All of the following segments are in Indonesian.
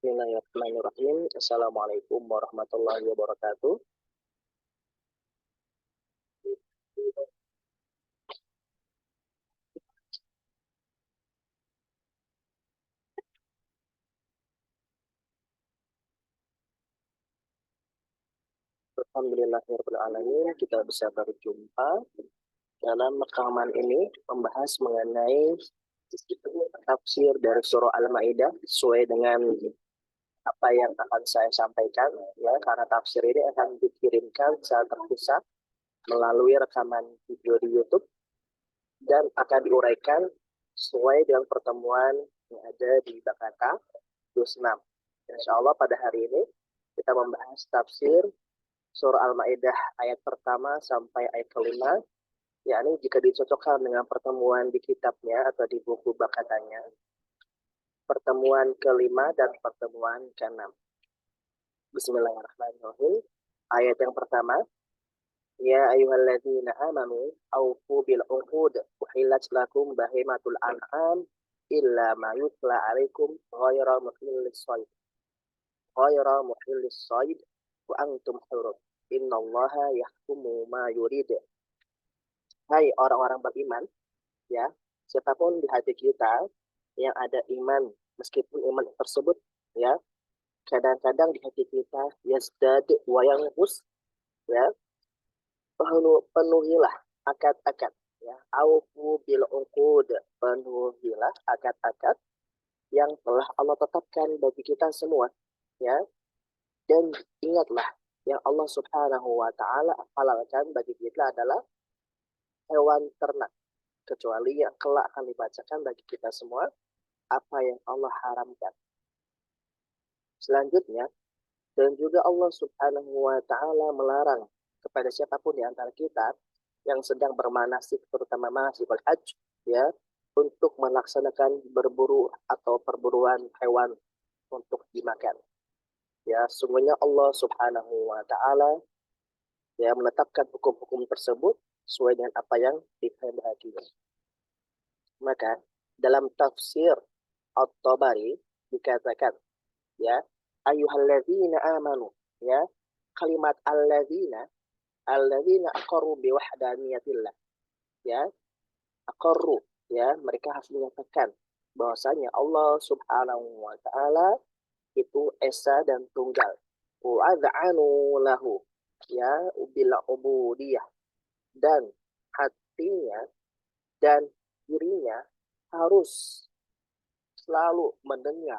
Bismillahirrahmanirrahim. Assalamualaikum warahmatullahi wabarakatuh. Alhamdulillahirrahmanirrahim. Kita bisa berjumpa dalam rekaman ini membahas mengenai tafsir dari surah Al-Maidah sesuai dengan apa yang akan saya sampaikan, ya, karena tafsir ini akan dikirimkan secara terpisah melalui rekaman video di YouTube dan akan diuraikan sesuai dengan pertemuan yang ada di Bakata 26. Insya Allah pada hari ini kita membahas tafsir surah Al-Maidah ayat pertama sampai ayat kelima, yakni jika dicocokkan dengan pertemuan di kitabnya atau di buku Bakatanya, pertemuan kelima dan pertemuan keenam. Bismillahirrahmanirrahim. Ayat yang pertama, ya ayyuhalladzina amanu aufu bil uqud uhillat lakum bahimatul an'am illa ma yutla alaikum ghayra muhillis shayd wa antum hurum. Innallaha yahkumu ma yurid. Hai orang-orang beriman, ya, siapapun di hati kita yang ada iman, meskipun iman tersebut, ya, kadang-kadang di hati kita yazdad wa yanqus, ya, penuhilah akad-akad, ya, aufu bil uqud, penuhilah akad-akad yang telah Allah tetapkan bagi kita semua, ya, dan ingatlah yang Allah Subhanahu wa Ta'ala halalkan bagi kita adalah hewan ternak, kecuali yang kelak akan dibacakan bagi kita semua apa yang Allah haramkan. Selanjutnya, dan juga Allah Subhanahu wa Ta'ala melarang kepada siapapun di antara kita yang sedang bermanasik, terutama manasikul hajj, ya, untuk melaksanakan berburu atau perburuan hewan untuk dimakan. Ya, sungguhnya Allah Subhanahu wa Ta'ala, ya, menetapkan hukum-hukum tersebut sesuai dengan apa yang dikehendakinya. Maka dalam tafsir At-Tabari dikatakan, ya, ayyuhalladzina amanu, ya, kalimat alladzina aqarru biwahdaniyatillah, ya, aqarru, ya, mereka harus menyatakan bahwasanya Allah Subhanahu wa Ta'ala itu esa dan tunggal. Wa'adza'anu lahu, ya, bil ubudiyah, dan hatinya dan dirinya harus selalu mendengar,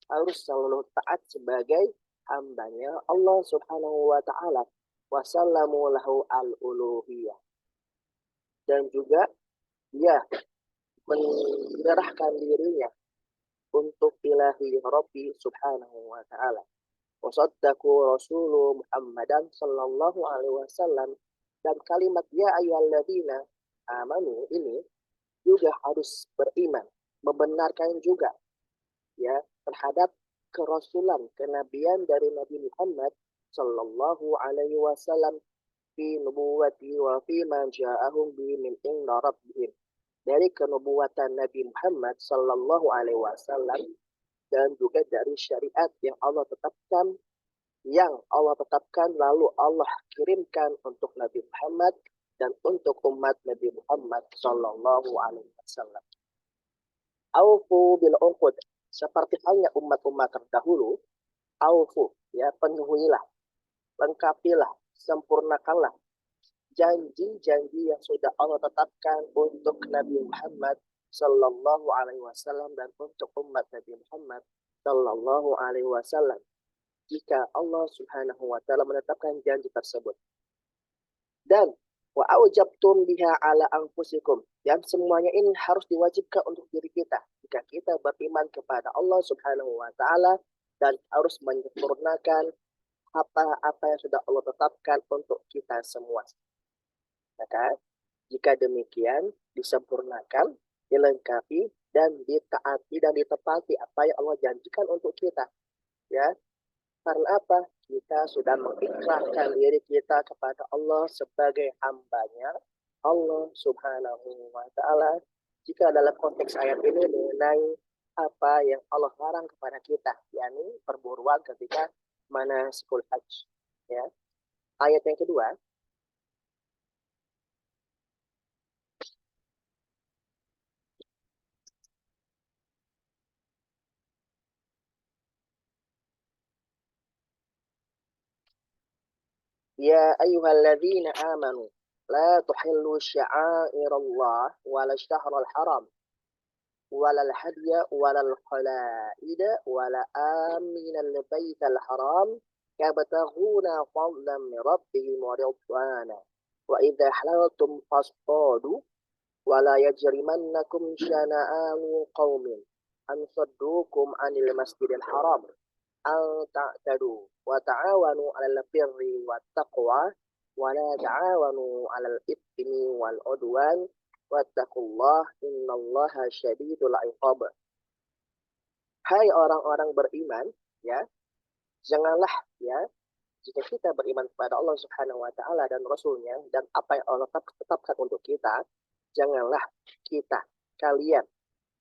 harus selalu taat sebagai hambanya Allah Subhanahu wa Ta'ala. Wasallamu lahu al-uluhiyah, dan juga dia menyerahkan dirinya untuk ilahi Rabbi Subhanahu wa Ta'ala. Wasaddaku Rasulu Muhammadan sallallahu alaihi wasallam, dan kalimat ya ayyuhalladzina amanu ini juga harus beriman, membenarkan juga, ya, terhadap kerasulan, kenabian dari Nabi Muhammad sallallahu alaihi wasallam fi nubuwati wa fi ma ja'ahum bi min inda rabbihim, dari kenubuwatan Nabi Muhammad sallallahu alaihi wasallam dan juga dari syariat yang Allah tetapkan lalu Allah kirimkan untuk Nabi Muhammad dan untuk umat Nabi Muhammad sallallahu alaihi wasallam. Aufu bil uqud, seperti halnya umat-umat terdahulu, aufu, ya, penuhilah, lengkapilah, sempurnakanlah janji-janji yang sudah Allah tetapkan untuk Nabi Muhammad sallallahu alaihi wasallam dan untuk umat Nabi Muhammad sallallahu alaihi wasallam. Jika Allah Subhanahu wa Ta'ala menetapkan janji tersebut. Dan wa aujabtum biha ala anfusikum, yang semuanya ini harus diwajibkan untuk diri kita jika kita beriman kepada Allah Subhanahu wa Ta'ala dan harus menyempurnakan apa yang sudah Allah tetapkan untuk kita semua. Maka jika demikian disempurnakan, dilengkapi dan ditaati dan ditepati apa yang Allah janjikan untuk kita, ya. Karena apa? Kita sudah mengikrarkan diri kita kepada Allah sebagai hambanya Allah Subhanahu wa Ta'ala. Jika dalam konteks ayat ini mengenai apa yang Allah larang kepada kita, yakni perburuan ketika manasikul hajj. Ya. Ayat yang kedua, ya ayyuhalladzina amanu la tuhillu sya'airallah wala syahrul haram wala al-hadya wala al-qalaida wala aminal baital haram yabtaghuna fadlan min rabbihim wa ridwana wa idza halaltum fasṭadu wala yajrimannakum syana'anu qaumin an saddukum 'anil masjidil haram an ta'tadu wa ta'awanu 'alal birri wat taqwa wa la ta'awanu 'alal itsmi wal 'udwan wattaqullah innallaha syadidul 'iqab. Hai orang-orang beriman, ya, janganlah, ya, jika kita beriman kepada Allah Subhanahu wa taala dan Rasulnya dan apa yang Allah tetapkan untuk kita, janganlah kalian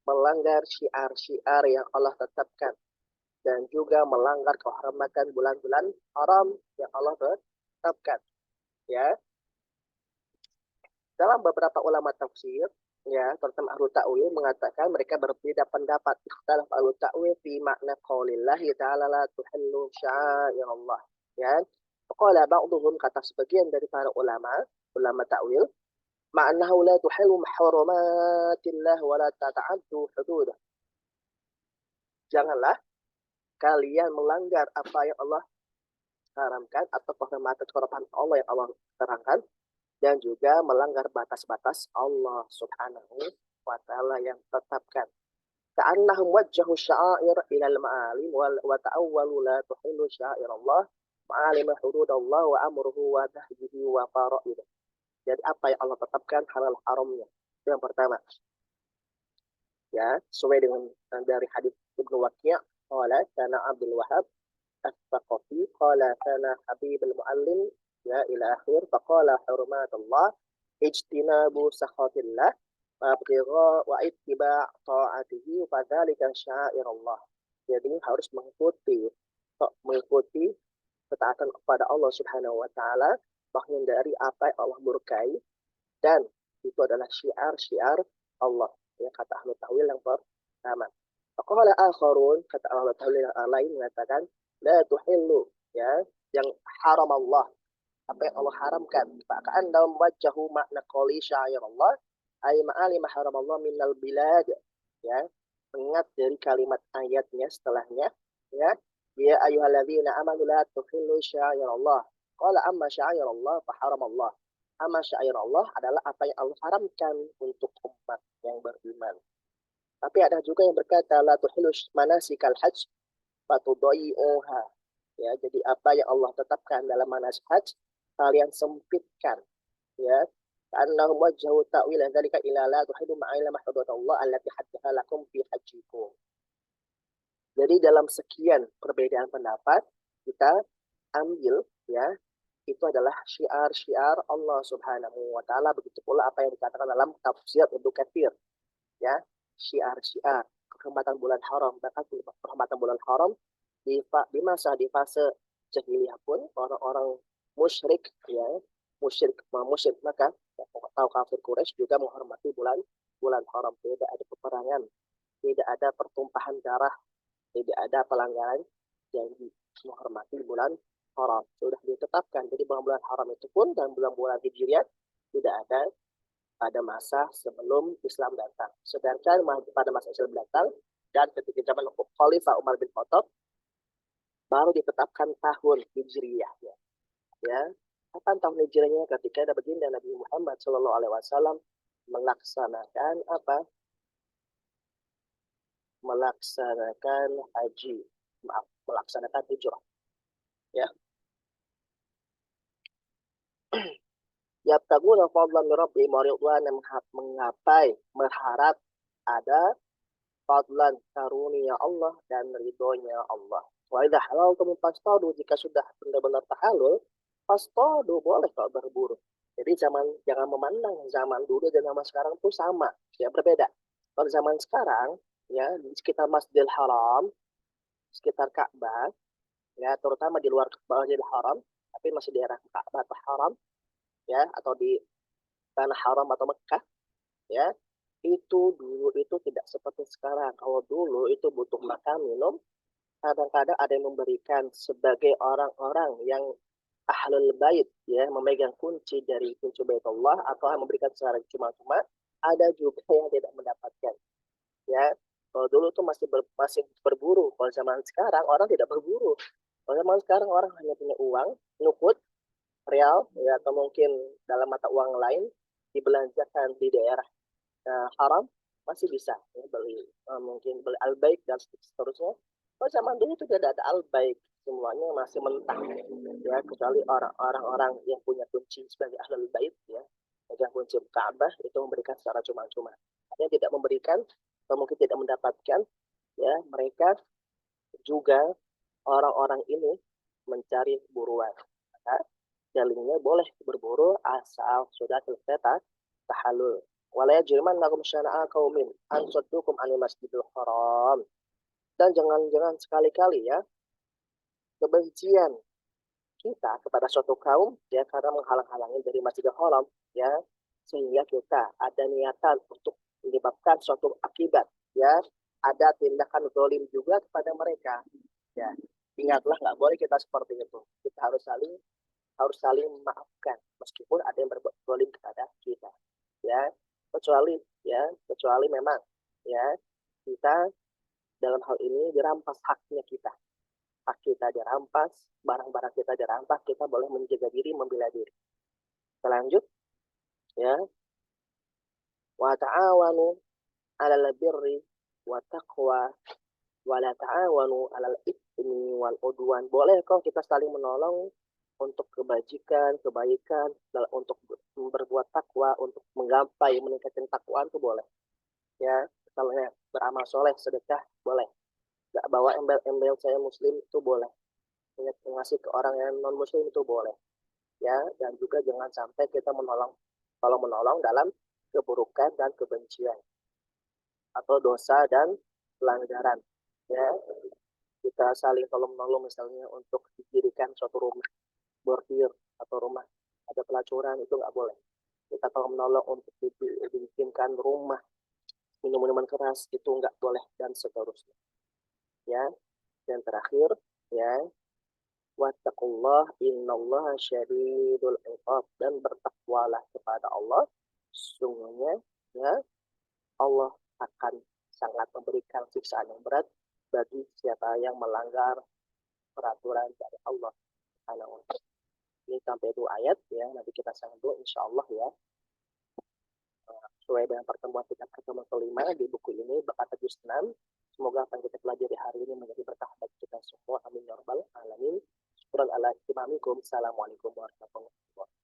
melanggar syiar-syiar yang Allah tetapkan dan juga melanggar kehormatan bulan-bulan haram yang Allah tetapkan. Ya, dalam beberapa ulama tafsir, ya, terutama ahlu ta'wil mengatakan mereka berbeda pendapat. Ikhtilaf ahlu ta'wil fi makna qaulillahi ta'ala la tuhillu sya'airallah. Ya, qala ba'dhum, kata sebagian dari para ulama ta'wil, ma'nahu la tuhillu muharramatillah wa la tata'addu hududah. Janganlah kalian melanggar apa yang Allah haramkan atau kehormatan Allah yang Allah terangkan, dan juga melanggar batas-batas Allah Subhanahu wa taala yang tetapkan. Ka'annahum wajjahu sya'air ila al-ma'alim wa ta'awwalu la tuhillu sya'airallah ma'alim hududallah wa amruhu wa nahyihi wa fara'idah. Jadi apa yang Allah tetapkan halal haramnya. Itu yang pertama. Ya, sesuai dengan dari hadis Ibnu Waqi', qala kana Abdul Wahhab As-Saqafi qala kana Habib al-Muallim, ya, ila akhir, faqala hurmatullah ijtinabu sakhatillah wa wa ittiba' ta'atihi fadzalika sya'irullah. Jadi harus mengikuti ketaatan kepada Allah Subhanahu wa taala, menghindari apa yang Allah murkai, dan itu adalah syiar-syiar Allah. Ya, kata ahlu ta'wil yang pertama. Faqala akharun, kata ahlu ta'wil yang lain mengatakan la tuhillu, ya, yang haram Allah, apa yang Allah haramkan. Fa'kaan dalam wajhahu makna qali syairallah ay ma'ali haram Allah minal bilad. Ya, ingat dari kalimat ayatnya setelahnya, ya, ya ayyuhalladzina amanu la tuhillu syairallah. Qala amma syairallah fa haram Allah. Amma syairallah adalah apa yang Allah haramkan untuk umat yang beriman. Tapi ada juga yang berkata la tuhillu manasikal hajj fatudai'uha. Ya, jadi apa yang Allah tetapkan dalam manasik hajj kalian sempitkan. Ya, annahum wajhahu ta'wil dzalika ila la tuhillu ma'ila mahdudatullah allati haddatha lakum fi hajjikum. Jadi dalam sekian perbedaan pendapat kita ambil, ya, itu adalah syiar-syiar Allah Subhanahu wa taala. Begitu pula apa yang dikatakan dalam tafsir Ibnu Katsir, ya, syiar-syiar kehormatan bulan haram. Bahkan kehormatan bulan haram di masa di fase jahiliyah pun orang-orang musyrik, ya, musyrik maka atau kafir Quraisy juga menghormati bulan haram. Tidak ada peperangan, tidak ada pertumpahan darah, tidak ada pelanggaran janji, menghormati bulan haram. Sudah ditetapkan. Jadi bulan-bulan haram itu pun dan bulan-bulan hijriah tidak ada pada masa sebelum Islam datang. Sedangkan pada masa Islam datang dan ketika zaman Khalifah Umar bin Khattab baru ditetapkan tahun hijriahnya. Ya, kapan tahun hijriahnya? Ketika ada baginda Nabi Muhammad SAW melaksanakan apa? Melaksanakan haji, melaksanakan hijrah. Ya. Yabtaguna fadlan min rabbihim wa ridwanan, menggapai, berharap ada fadlan, karunia Allah dan ridhonya Allah. Wa idza halaltum fastadu, jika sudah benar-benar tahalul, fastadu, boleh kalau berburu. Jadi jangan memandang zaman dulu dan zaman sekarang itu sama, ya, berbeda. Kalau zaman sekarang ya di sekitar Masjidil Haram, sekitar Ka'bah, ya terutama di luar Masjidil Haram, tapi masih di daerah Ka'bah atau Haram, ya atau di tanah Haram atau Mekah, ya itu dulu itu tidak seperti sekarang. Kalau dulu itu butuh makan, minum, kadang-kadang ada yang memberikan sebagai orang-orang yang ahlul bait, ya memegang kunci dari kunci Baitullah atau memberikan secara cuma-cuma. Ada juga yang tidak mendapatkan, ya. Kalau dulu tuh masih berburu. Kalau zaman sekarang orang tidak berburu. Kalau zaman sekarang orang hanya punya uang, nukut, real, ya atau mungkin dalam mata uang lain dibelanjakan di daerah haram, masih bisa ya, beli mungkin beli albaik dan seterusnya. Kalau zaman dulu itu tidak ada albaik, semuanya masih mentah, ya kecuali orang-orang yang punya kunci sebagai ahlul bait, ya yang kunci Ka'bah itu memberikan secara cuma-cuma. Ada yang tidak memberikan atau mungkin tidak mendapatkan, ya mereka juga orang-orang ini mencari buruan. Maka jalingnya boleh berburu asal sudah selesai tahallul. Wala yajrimannakum syana'a qaumin an saddukum 'anil masjidil haram. Dan jangan-jangan sekali-kali ya kebencian kita kepada suatu kaum ya karena menghalang-halangi dari Masjidil Haram, ya sehingga kita ada niatan untuk menyebabkan suatu akibat, ya ada tindakan zalim juga kepada mereka, ya ingatlah nggak boleh kita seperti itu. Kita harus saling memaafkan meskipun ada yang berbuat zalim kepada kita, ya kecuali memang ya kita dalam hal ini dirampas haknya kita, hak kita dirampas, barang-barang kita dirampas, kita boleh menjaga diri, membela diri. Kita lanjut, ya. Wa ta'awanu 'alal birri wa taqwa wa la ta'awanu 'alal itsmi wal udwan. Boleh kok kita saling menolong untuk kebajikan, kebaikan, untuk berbuat takwa, untuk menggapai meningkatkan takwa itu boleh. Ya, misalnya beramal soleh, sedekah boleh. Gak bawa embel-embel saya muslim itu boleh. Ngasih ke orang yang non muslim itu boleh, ya. Dan juga jangan sampai kita menolong dalam keburukan dan kebencian atau dosa dan pelanggaran, ya. Kita saling tolong menolong misalnya untuk didirikan suatu rumah bordir atau rumah ada pelacuran, itu nggak boleh. Kita tolong menolong untuk dibikinkan rumah minuman keras, itu nggak boleh, dan seterusnya, ya. Dan terakhir, ya, wattaqullah innallaha syadidul iqab, dan bertakwalah kepada Allah, sungguhnya ya Allah akan sangat memberikan siksaan yang berat bagi siapa yang melanggar peraturan dari Allah Subhanahu wa taala. Ini sampai 2 ayat, ya, nanti kita sambung insyaallah, ya. Sesuai dengan pertemuan kita pertemuan kelima di buku ini Bakat Juz 6. Semoga apa yang kita pelajari hari ini menjadi berkah bagi kita semua. Amin ya rabbal alamin. Syukran ala istimamikum. Assalamualaikum warahmatullahi wabarakatuh.